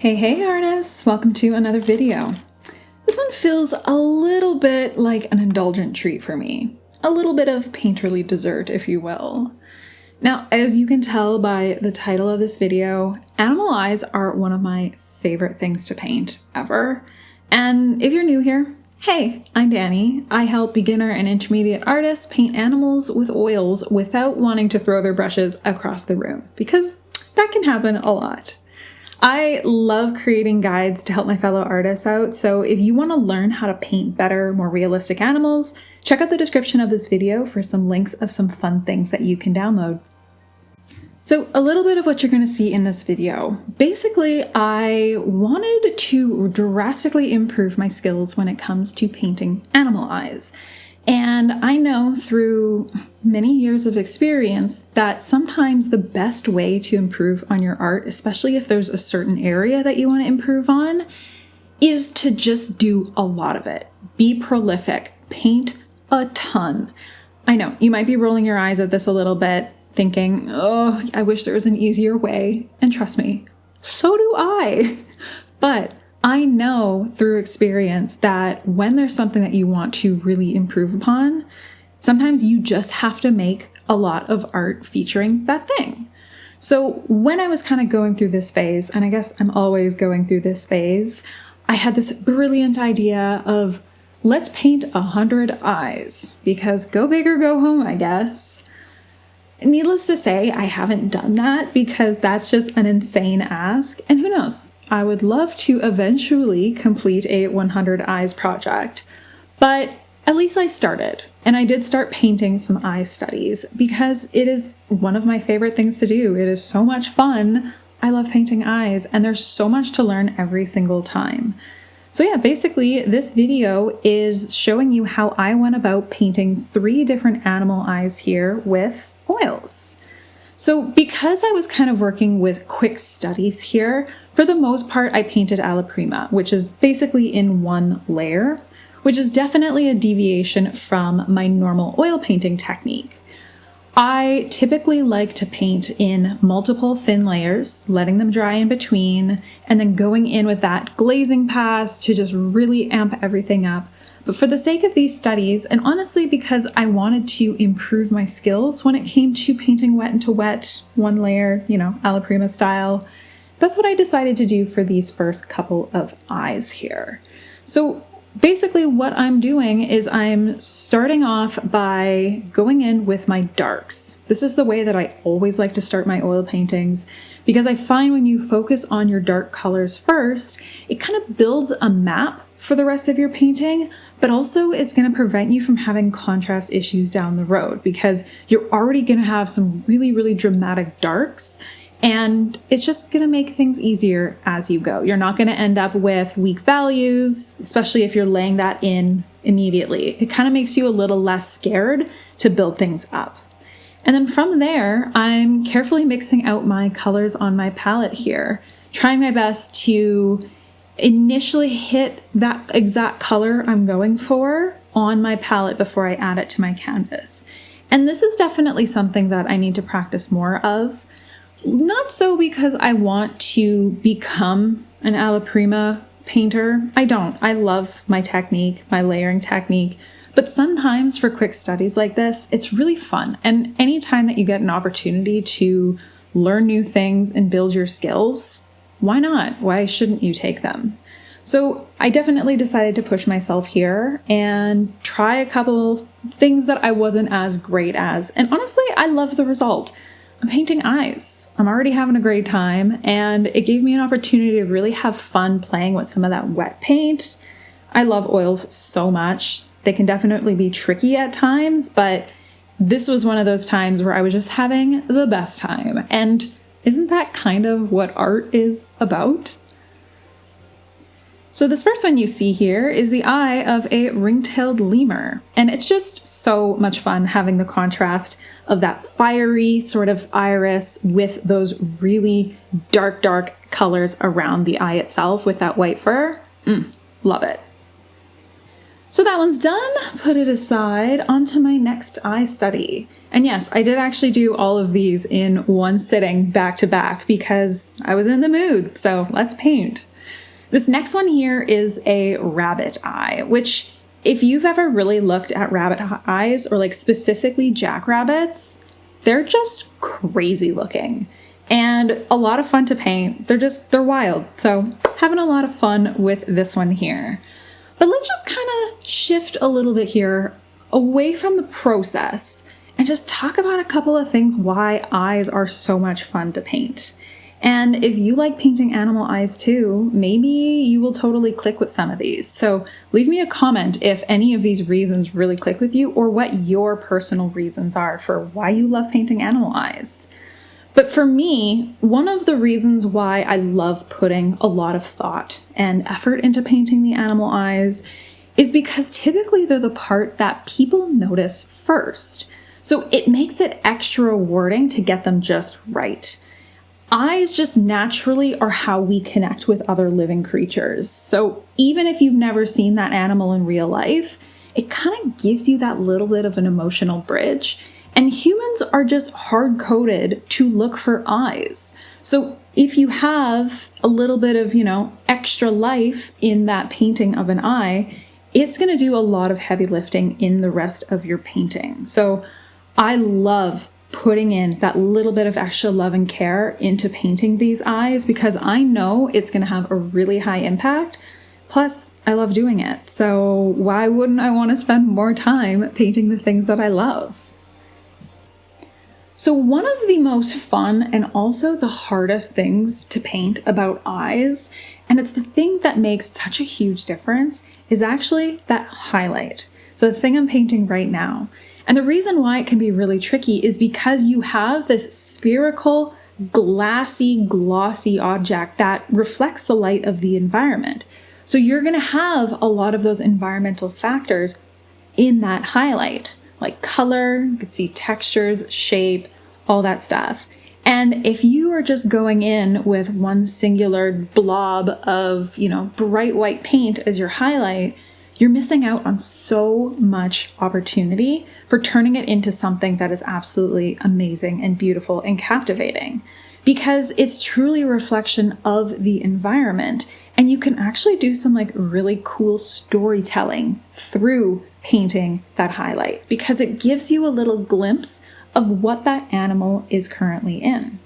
Hey artists, welcome to another video. This one feels a little bit like an indulgent treat for me. A little bit of painterly dessert, if you will. Now, as you can tell by the title of this video, animal eyes are one of my favorite things to paint ever. And if you're new here, hey, I'm Danny. I help beginner and intermediate artists paint animals with oils without wanting to throw their brushes across the room, because that can happen a lot. I love creating guides to help my fellow artists out, so if you want to learn how to paint better, more realistic animals, check out the description of this video for some links of some fun things that you can download. So a little bit of what you're going to see in this video. Basically, I wanted to drastically improve my skills when it comes to painting animal eyes. And I know through many years of experience that sometimes the best way to improve on your art, especially if there's a certain area that you want to improve on, is to just do a lot of it. Be prolific, paint a ton. I know you might be rolling your eyes at this a little bit, thinking, oh, I wish there was an easier way. And trust me, so do I. But I know through experience that when there's something that you want to really improve upon, sometimes you just have to make a lot of art featuring that thing. So when I was kind of going through this phase, and I guess I'm always going through this phase, I had this brilliant idea of let's paint 100 eyes, because go big or go home, I guess. Needless to say, I haven't done that because that's just an insane ask. And who knows, I would love to eventually complete a 100 eyes project. But at least I started. And I did start painting some eye studies because it is one of my favorite things to do. It is so much fun. I love painting eyes, and there's so much to learn every single time. So yeah, basically this video is showing you how I went about painting 3 different animal eyes here with oils. So because I was kind of working with quick studies here, for the most part I painted alla prima, which is basically in one layer, which is definitely a deviation from my normal oil painting technique. I typically like to paint in multiple thin layers, letting them dry in between, and then going in with that glazing pass to just really amp everything up. But for the sake of these studies, and honestly because I wanted to improve my skills when it came to painting wet into wet, one layer, alla prima style, that's what I decided to do for these first couple of eyes here. So basically what I'm doing is I'm starting off by going in with my darks. This is the way that I always like to start my oil paintings, because I find when you focus on your dark colors first, it kind of builds a map for the rest of your painting, but also it's going to prevent you from having contrast issues down the road, because you're already going to have some really, really dramatic darks, and it's just going to make things easier as you go. You're not going to end up with weak values, especially if you're laying that in immediately. It kind of makes you a little less scared to build things up. And then from there, I'm carefully mixing out my colors on my palette here, trying my best to initially hit that exact color I'm going for on my palette before I add it to my canvas. And this is definitely something that I need to practice more of. Not so because I want to become an alla prima painter. I don't. I love my technique, my layering technique. But sometimes for quick studies like this, it's really fun. And anytime that you get an opportunity to learn new things and build your skills, why not? Why shouldn't you take them? So I definitely decided to push myself here and try a couple things that I wasn't as great as. And honestly, I love the result. I'm painting eyes. I'm already having a great time, and it gave me an opportunity to really have fun playing with some of that wet paint. I love oils so much. They can definitely be tricky at times, but this was one of those times where I was just having the best time. And isn't that kind of what art is about? So this first one you see here is the eye of a ring-tailed lemur. And it's just so much fun having the contrast of that fiery sort of iris with those really dark colors around the eye itself with that white fur. Love it. So that one's done. Put it aside. On to my next eye study. And yes, I did actually do all of these in one sitting back to back because I was in the mood. So let's paint. This next one here is a rabbit eye, which if you've ever really looked at rabbit eyes or like specifically jackrabbits, they're just crazy looking and a lot of fun to paint. They're wild. So having a lot of fun with this one here. But let's just kind of shift a little bit here away from the process and just talk about a couple of things why eyes are so much fun to paint. And if you like painting animal eyes too, maybe you will totally click with some of these. So leave me a comment if any of these reasons really click with you or what your personal reasons are for why you love painting animal eyes. But for me, one of the reasons why I love putting a lot of thought and effort into painting the animal eyes is because typically they're the part that people notice first. So it makes it extra rewarding to get them just right. Eyes just naturally are how we connect with other living creatures. So even if you've never seen that animal in real life, it kind of gives you that little bit of an emotional bridge. And humans are just hard-coded to look for eyes. So if you have a little bit of, extra life in that painting of an eye, it's going to do a lot of heavy lifting in the rest of your painting. So I love putting in that little bit of extra love and care into painting these eyes because I know it's going to have a really high impact. Plus, I love doing it. So why wouldn't I want to spend more time painting the things that I love? So one of the most fun and also the hardest things to paint about eyes, and it's the thing that makes such a huge difference, is actually that highlight. So the thing I'm painting right now. And the reason why it can be really tricky is because you have this spherical, glassy, glossy object that reflects the light of the environment. So you're going to have a lot of those environmental factors in that highlight, like color, you can see textures, shape, all that stuff. And if you are just going in with one singular blob of, bright white paint as your highlight, you're missing out on so much opportunity for turning it into something that is absolutely amazing and beautiful and captivating. Because it's truly a reflection of the environment, and you can actually do some really cool storytelling through painting that highlight because it gives you a little glimpse of what that animal is currently in.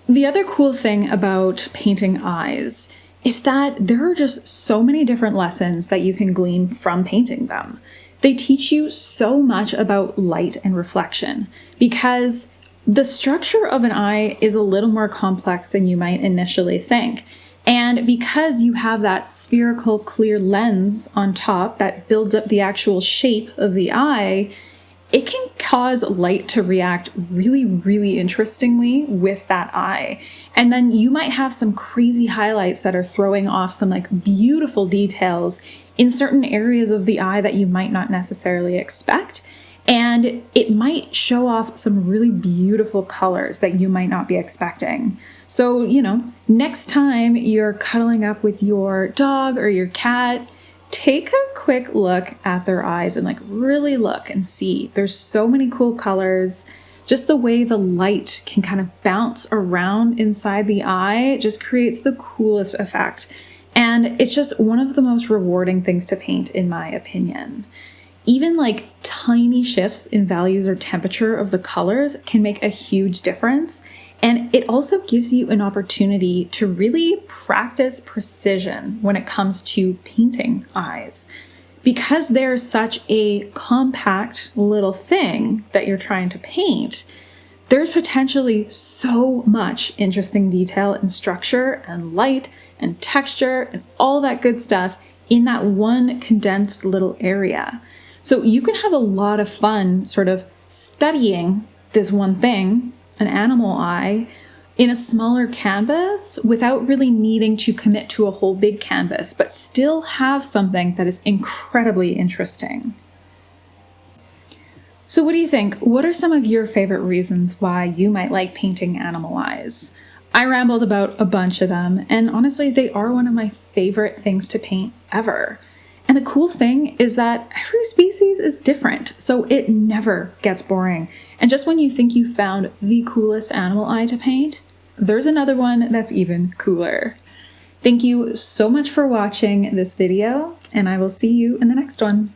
The other cool thing about painting eyes is that there are just so many different lessons that you can glean from painting them. They teach you so much about light and reflection because the structure of an eye is a little more complex than you might initially think. And because you have that spherical clear lens on top that builds up the actual shape of the eye, it can cause light to react really, really interestingly with that eye. And then you might have some crazy highlights that are throwing off some beautiful details in certain areas of the eye that you might not necessarily expect. And it might show off some really beautiful colors that you might not be expecting. So, next time you're cuddling up with your dog or your cat, take a quick look at their eyes and really look and see. There's so many cool colors. Just the way the light can kind of bounce around inside the eye just creates the coolest effect. And it's just one of the most rewarding things to paint, in my opinion. Even tiny shifts in values or temperature of the colors can make a huge difference. And it also gives you an opportunity to really practice precision when it comes to painting eyes. Because they're such a compact little thing that you're trying to paint, there's potentially so much interesting detail and structure and light and texture and all that good stuff in that one condensed little area. So you can have a lot of fun sort of studying this one thing, an animal eye, in a smaller canvas without really needing to commit to a whole big canvas, but still have something that is incredibly interesting. So what do you think? What are some of your favorite reasons why you might like painting animal eyes? I rambled about a bunch of them, and honestly, they are one of my favorite things to paint ever. And the cool thing is that every species is different, so it never gets boring. And just when you think you found the coolest animal eye to paint, there's another one that's even cooler. Thank you so much for watching this video, and I will see you in the next one.